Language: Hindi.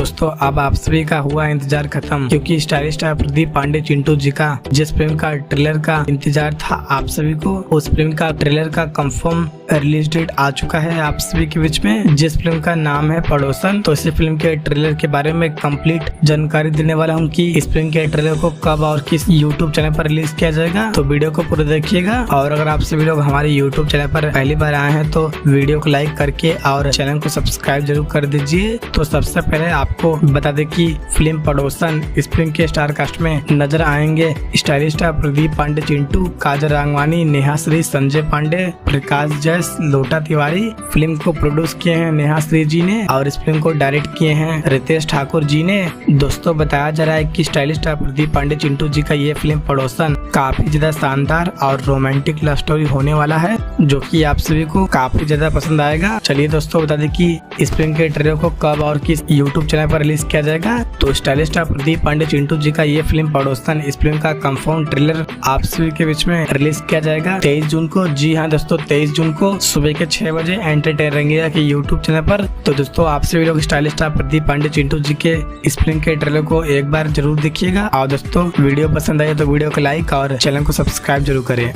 दोस्तों अब आप सभी का हुआ इंतजार खत्म, क्योंकि स्टाइलिश स्टार प्रदीप पांडे चिंटू जी का जिस फिल्म का ट्रेलर का इंतजार था आप सभी को, उस फिल्म का ट्रेलर का कंफर्म रिलीज डेट आ चुका है आप सभी के बीच में, जिस फिल्म का नाम है पड़ोसन। तो इसी फिल्म के ट्रेलर के बारे में कंप्लीट जानकारी देने वाला हूँ कि इस फिल्म के ट्रेलर को कब और किस यूट्यूब चैनल पर रिलीज किया जाएगा। तो वीडियो को पूरा देखिएगा, और अगर आप सभी लोग हमारे यूट्यूब चैनल पर पहली बार आए हैं तो वीडियो को लाइक करके और चैनल को सब्सक्राइब जरूर कर दीजिए। तो सबसे पहले आपको बता दें कि फिल्म पड़ोसन, इस फिल्म के स्टार कास्ट में नजर आएंगे स्टाइलिश स्टार प्रदीप पांडे चिंटू, काजल राघवानी, नेहा श्री, संजय पांडे, प्रकाश जैस, लोटा तिवारी। फिल्म को प्रोड्यूस किए हैं नेहा श्री जी ने और इस फिल्म को डायरेक्ट किए हैं रितेश ठाकुर जी ने। दोस्तों बताया जा रहा है कि स्टाइलिश स्टार प्रदीप पांडे चिंटू जी का ये फिल्म पड़ोसन काफी ज्यादा शानदार और रोमांटिक लव स्टोरी होने वाला है, जो कि आप सभी को काफी ज्यादा पसंद आएगा। चलिए दोस्तों बता दें कि इस फिल्म के ट्रेलर को कब और किस यूट्यूब चैनल पर रिलीज किया जाएगा। तो स्टाइलिश स्टार प्रदीप पांडे चिंटू जी का ये फिल्म पड़ोसन, इस फिल्म का कंफर्म ट्रेलर आप सभी के बीच में रिलीज किया जाएगा 23 जून को। जी हाँ दोस्तों, 23 जून को सुबह के 6 बजे एंटरटेन इंडिया के यूट्यूब चैनल पर। तो दोस्तों आप सभी लोग स्टाइलिश स्टार प्रदीप पांडे चिंटू जी के इस फिल्म के ट्रेलर को एक बार जरूर देखिएगा, और दोस्तों वीडियो पसंद आए तो वीडियो को लाइक और चैनल को सब्सक्राइब जरूर करें।